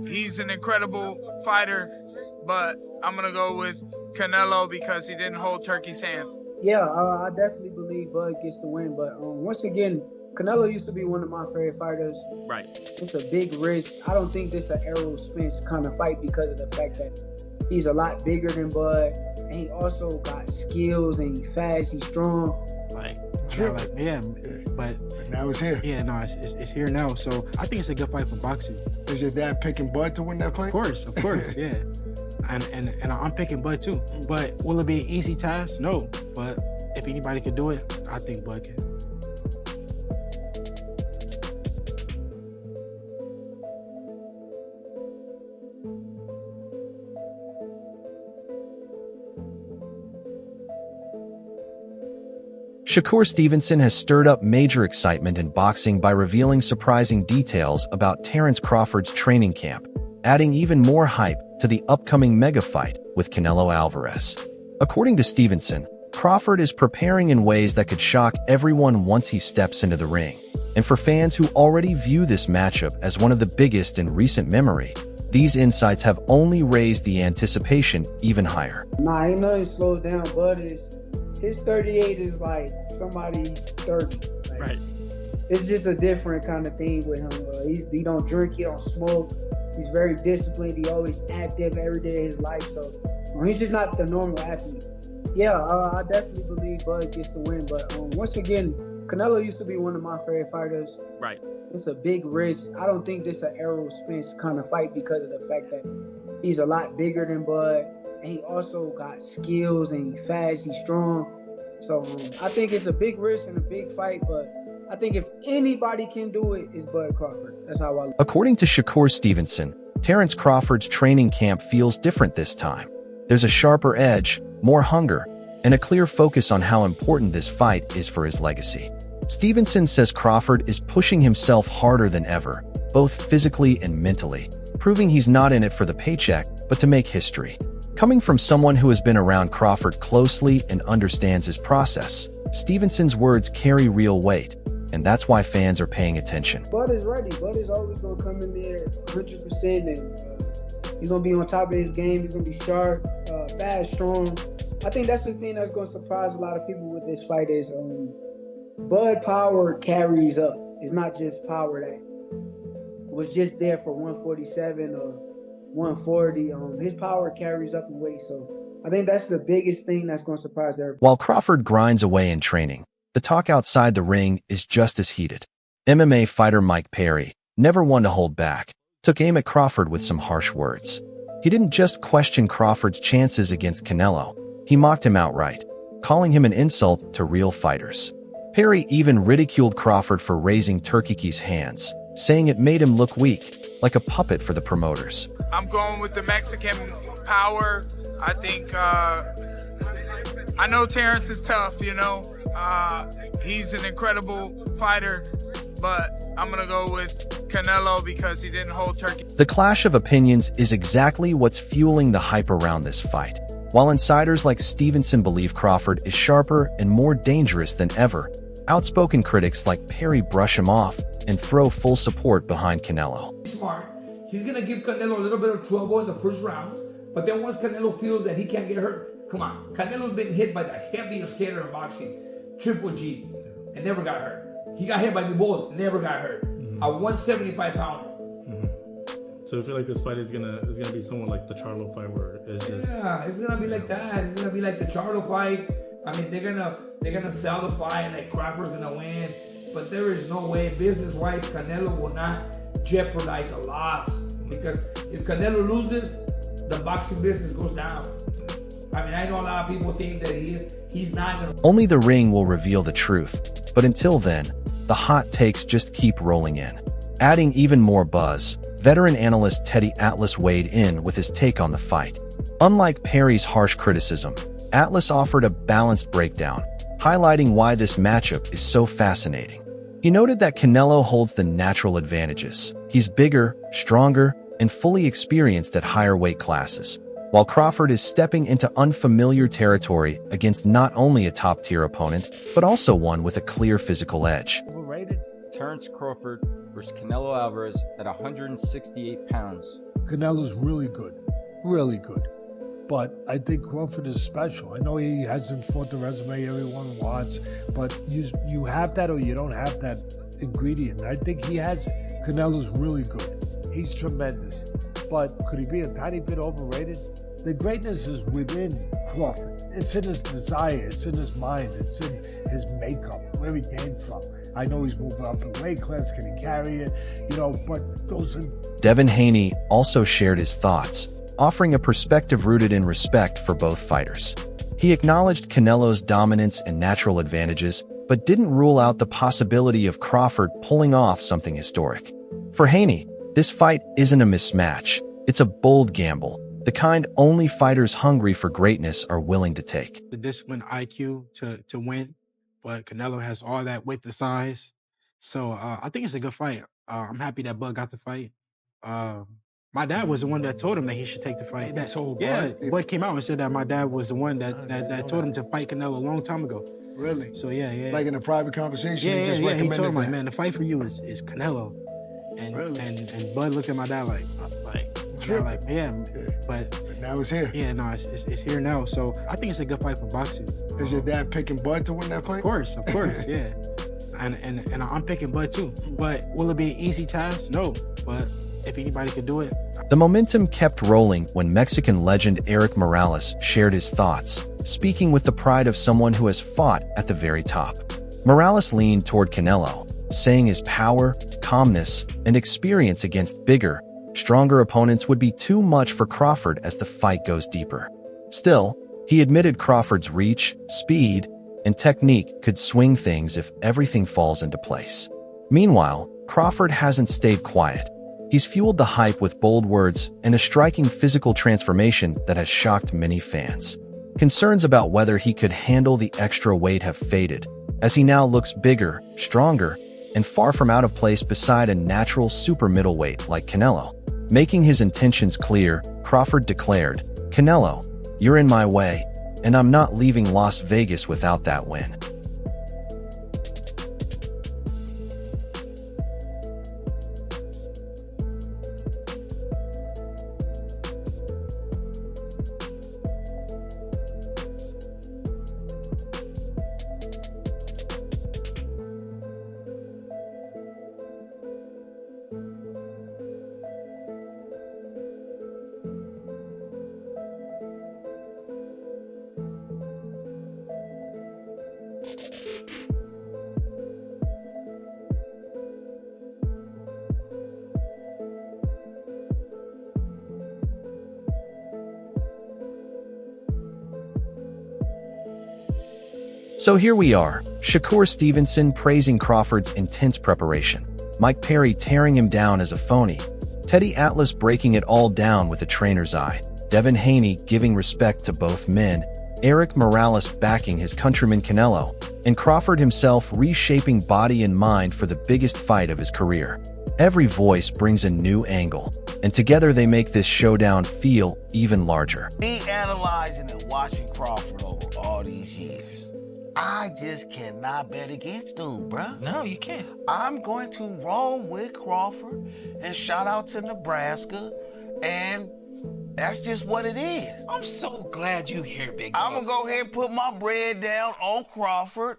he's an incredible fighter, but I'm going to go with Canelo because he didn't hold Turkey's hand. Yeah, I definitely believe Bud gets the win. But once again, Canelo used to be one of my favorite fighters. Right. It's a big risk. I don't think this is an Errol Spence kind of fight because of the fact that he's a lot bigger than Bud. And he also got skills and he's fast, he's strong. Yeah, but now it's here. Yeah, no, it's here now. So I think it's a good fight for boxing. Is your dad picking Bud to win that fight? Of course, yeah. And I'm picking Bud too. But will it be an easy task? No. But if anybody could do it, I think Bud can. Shakur Stevenson has stirred up major excitement in boxing by revealing surprising details about Terence Crawford's training camp, adding even more hype to the upcoming mega fight with Canelo Alvarez. According to Stevenson, Crawford is preparing in ways that could shock everyone once he steps into the ring. And for fans who already view this matchup as one of the biggest in recent memory, these insights have only raised the anticipation even higher. Nah, ain't nothing slowed down. Bud his 38 is like somebody's 30. Like, Right. It's just a different kind of thing with him. He don't drink, he don't smoke. He's very disciplined. He always active every day of his life. So he's just not the normal athlete. Yeah, I definitely believe Bud gets the win. But once again, Canelo used to be one of my favorite fighters. Right. It's a big risk. I don't think this is an Errol Spence kind of fight because of the fact that he's a lot bigger than Bud. And he also got skills and he's fast, he's strong. So I think it's a big risk and a big fight, but I think if anybody can do it, it's Bud Crawford. That's how I look. According to Shakur Stevenson, Terence Crawford's training camp feels different this time. There's a sharper edge, more hunger, and a clear focus on how important this fight is for his legacy. Stevenson says Crawford is pushing himself harder than ever, both physically and mentally, proving he's not in it for the paycheck, but to make history. Coming from someone who has been around Crawford closely and understands his process, Stevenson's words carry real weight, and that's why fans are paying attention. Bud is ready. Bud is always going to come in there 100%, and he's going to be on top of his game. He's going to be sharp, fast, strong. I think that's the thing that's going to surprise a lot of people with this fight is Bud power carries up. It's not just power that was just there for 147 or 140. His power carries up in weight. So I think that's the biggest thing that's going to surprise everybody. While Crawford grinds away in training, the talk outside the ring is just as heated. MMA fighter Mike Perry, never one to hold back, took aim at Crawford with some harsh words. He didn't just question Crawford's chances against Canelo, he mocked him outright, calling him an insult to real fighters. Perry even ridiculed Crawford for raising Turkey's hands, saying it made him look weak, like a puppet for the promoters. I'm going with the Mexican power. I think, I know Terence is tough, you know. He's an incredible fighter, but I'm going to go with Canelo because he didn't hold Turkey. The clash of opinions is exactly what's fueling the hype around this fight. While insiders like Stevenson believe Crawford is sharper and more dangerous than ever, outspoken critics like Perry brush him off and throw full support behind Canelo. Smart. He's going to give Canelo a little bit of trouble in the first round, but then once Canelo feels that he can't get hurt, come on. Canelo's been hit by the heaviest hitter in boxing, Triple G, and never got hurt. He got hit by the bull, never got hurt. A 175 pounder. So I feel like this fight is gonna be somewhat like the Charlo fight, where it's just it's gonna be like that. It's gonna be like the Charlo fight. I mean, they're gonna sell the fight and like Crawford's gonna win, but there is no way business-wise Canelo will not jeopardize a loss, because if Canelo loses, the boxing business goes down. I mean, I know a lot of people think that he's not gonna. Only the ring will reveal the truth, but until then, the hot takes just keep rolling in. Adding even more buzz, veteran analyst Teddy Atlas weighed in with his take on the fight. Unlike Perry's harsh criticism, Atlas offered a balanced breakdown, highlighting why this matchup is so fascinating. He noted that Canelo holds the natural advantages. He's bigger, stronger, and fully experienced at higher weight classes, while Crawford is stepping into unfamiliar territory against not only a top-tier opponent, but also one with a clear physical edge. Overrated? Terence Crawford versus Canelo Alvarez at 168 pounds. Canelo's really good. Really good. But I think Crawford is special. I know he hasn't fought the resume everyone wants, but you have that or you don't have that ingredient. I think he has it. Canelo's really good. He's tremendous. But could he be a tiny bit overrated? The greatness is within Crawford. It's in his desire. It's in his mind. It's in his makeup, where he came from. I know he's moving up in weight class. Can he carry it? But those are... Devin Haney also shared his thoughts, offering a perspective rooted in respect for both fighters. He acknowledged Canelo's dominance and natural advantages, but didn't rule out the possibility of Crawford pulling off something historic. For Haney, this fight isn't a mismatch. It's a bold gamble, the kind only fighters hungry for greatness are willing to take. The discipline IQ to win, but Canelo has all that with the size. So I think it's a good fight. I'm happy that Bud got the fight. My dad was the one that told him that he should take the fight. Bud came out and said that my dad was the one that told him to fight Canelo a long time ago. Really? So yeah. Like in a private conversation, he just He recommended told him, like, that. man, the fight for you is Canelo. And Really? and Bud looked at my dad like, yeah, but Now it's here. yeah, no, it's here now. So I think it's a good fight for boxing. Is your dad picking Bud to win that fight? Of course, yeah. And I'm picking Bud too. But will it be an easy task? No. But if anybody could do it. The momentum kept rolling when Mexican legend Erik Morales shared his thoughts, speaking with the pride of someone who has fought at the very top. Morales leaned toward Canelo, saying his power, calmness, and experience against bigger, stronger opponents would be too much for Crawford as the fight goes deeper. Still, he admitted Crawford's reach, speed, and technique could swing things if everything falls into place. Meanwhile, Crawford hasn't stayed quiet. He's fueled the hype with bold words and a striking physical transformation that has shocked many fans. Concerns about whether he could handle the extra weight have faded, as he now looks bigger, stronger, and far from out of place beside a natural super middleweight like Canelo. Making his intentions clear, Crawford declared, "Canelo, you're in my way, and I'm not leaving Las Vegas without that win." So here we are, Shakur Stevenson praising Crawford's intense preparation, Mike Perry tearing him down as a phony, Teddy Atlas breaking it all down with a trainer's eye, Devin Haney giving respect to both men, Erik Morales backing his countryman Canelo, and Crawford himself reshaping body and mind for the biggest fight of his career. Every voice brings a new angle, and together they make this showdown feel even larger. Me analyzing and watching Crawford over all these years, I just cannot bet against dude, bruh. No, you can't. I'm going to roll with Crawford, and shout out to Nebraska, and that's just what it is. I'm so glad you here, big I'm dog. gonna go ahead and put my bread down on Crawford,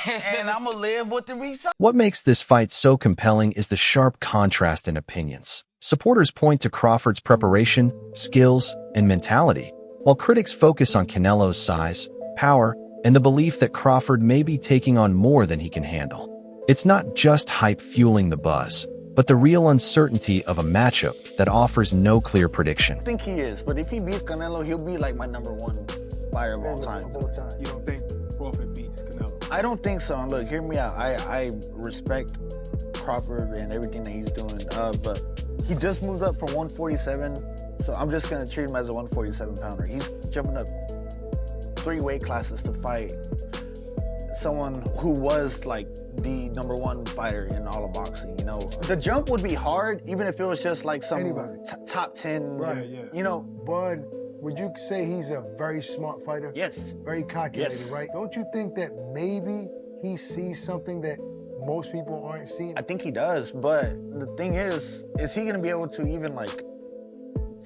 and I'm gonna live with the result. What makes this fight so compelling is the sharp contrast in opinions. Supporters point to Crawford's preparation, skills, and mentality, while critics focus on Canelo's size, power, and the belief that Crawford may be taking on more than he can handle. It's not just hype fueling the buzz, but the real uncertainty of a matchup that offers no clear prediction. I think he is, but if he beats Canelo, he'll be like my #1 fighter of all time. You don't think Crawford beats Canelo? I don't think so. And look, hear me out. I respect Crawford and everything that he's doing, but he just moved up from 147, so I'm just gonna treat him as a 147 pounder. He's jumping up 3 weight classes to fight someone who was like the #1 fighter in all of boxing, you know. The jump would be hard, even if it was just like some top 10, Right, you know. Bud, would you say he's a very smart fighter? Yes. Very calculated, Yes. right? Don't you think that maybe he sees something that most people aren't seeing? I think he does, but the thing is he gonna be able to even like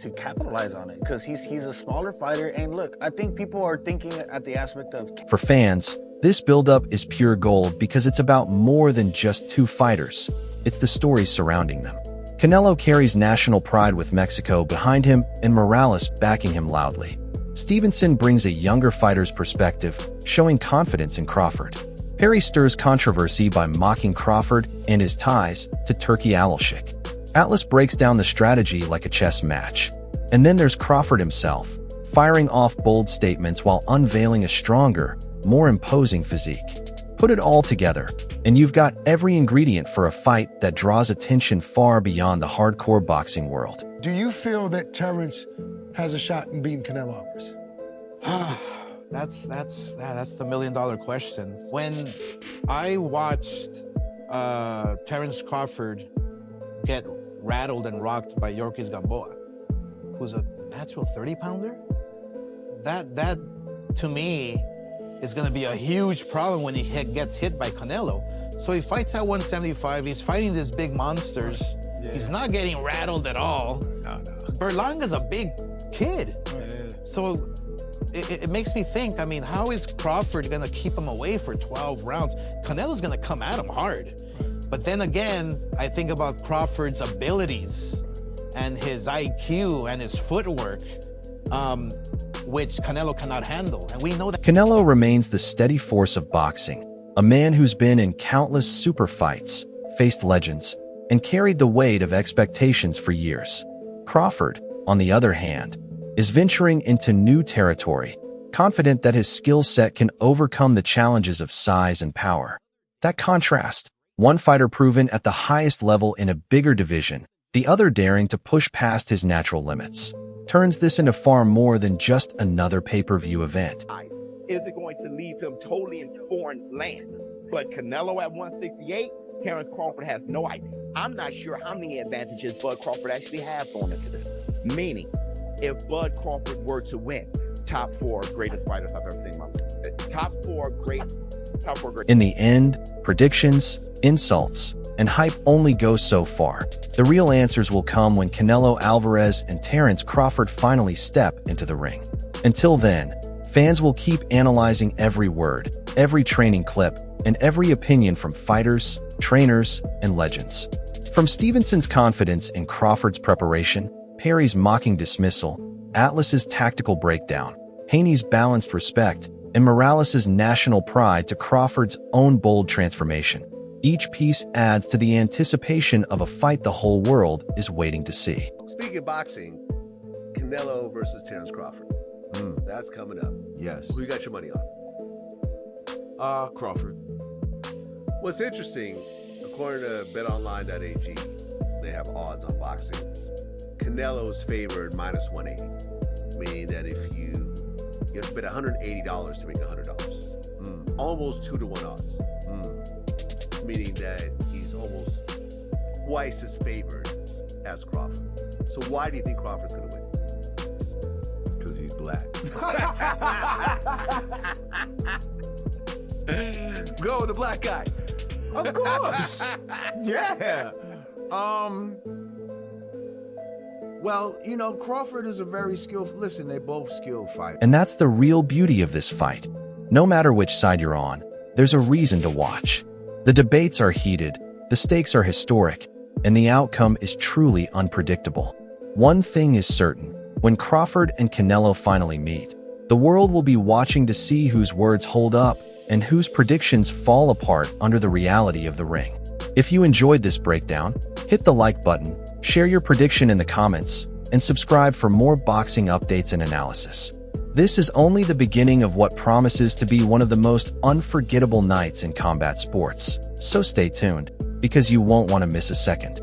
to capitalize on it because he's a smaller fighter. And look, I think people are thinking at the aspect of For fans, this buildup is pure gold because it's about more than just two fighters. It's the stories surrounding them. Canelo carries national pride with Mexico behind him and Morales backing him loudly. Stevenson brings a younger fighter's perspective, showing confidence in Crawford. Perry stirs controversy by mocking Crawford and his ties to Turkey Alshik. Atlas breaks down the strategy like a chess match. And then there's Crawford himself, firing off bold statements while unveiling a stronger, more imposing physique. Put it all together, and you've got every ingredient for a fight that draws attention far beyond the hardcore boxing world. Do you feel that Terence has a shot in beating Canelo Alvarez? That's the million-dollar question. When I watched Terence Crawford get rattled and rocked by Yorkis Gamboa, who's a natural 30-pounder, that to me is going to be a huge problem when he gets hit by Canelo. So he fights at 175. He's fighting these big monsters. Yeah. He's not getting rattled at all. No. Berlanga's a big kid. Oh, yeah. So it makes me think, I mean, how is Crawford going to keep him away for 12 rounds? Canelo's going to come at him hard. But then again, I think about Crawford's abilities and his IQ and his footwork, which Canelo cannot handle. And we know that Canelo remains the steady force of boxing, a man who's been in countless super fights, faced legends, and carried the weight of expectations for years. Crawford, on the other hand, is venturing into new territory, confident that his skill set can overcome the challenges of size and power. That contrast, one fighter proven at the highest level in a bigger division, the other daring to push past his natural limits, turns this into far more than just another pay-per-view event. Is it going to leave him totally in foreign land? But Canelo at 168, Terence Crawford has no idea. I'm not sure how many advantages Bud Crawford actually has going into this. Meaning, if Bud Crawford were to win, top four greatest fighters I've ever seen in my life. Top four great. In the end, predictions, insults, and hype only go so far. The real answers will come when Canelo Alvarez and Terence Crawford finally step into the ring. Until then, fans will keep analyzing every word, every training clip, and every opinion from fighters, trainers, and legends. From Stevenson's confidence in Crawford's preparation, Perry's mocking dismissal, Atlas's tactical breakdown, Haney's balanced respect, and Morales' national pride to Crawford's own bold transformation. Each piece adds to the anticipation of a fight the whole world is waiting to see. Speaking of boxing, Canelo versus Terence Crawford. That's coming up. Yes. Who you got your money on? Crawford. What's interesting, according to betonline.ag, they have odds on boxing. Canelo's favored minus 180, meaning that if you have to bet $180 to make $100. Almost 2-to-1 odds. Meaning that he's almost twice as favored as Crawford. So why do you think Crawford's going to win? Because he's black. Go with the black guy. Of course. Yeah. Well, you know, Crawford is a very skillful, listen, they both skilled fighters. And that's the real beauty of this fight. No matter which side you're on, there's a reason to watch. The debates are heated, the stakes are historic, and the outcome is truly unpredictable. One thing is certain, when Crawford and Canelo finally meet, the world will be watching to see whose words hold up and whose predictions fall apart under the reality of the ring. If you enjoyed this breakdown, hit the like button, share your prediction in the comments, and subscribe for more boxing updates and analysis. This is only the beginning of what promises to be one of the most unforgettable nights in combat sports, so stay tuned, because you won't want to miss a second.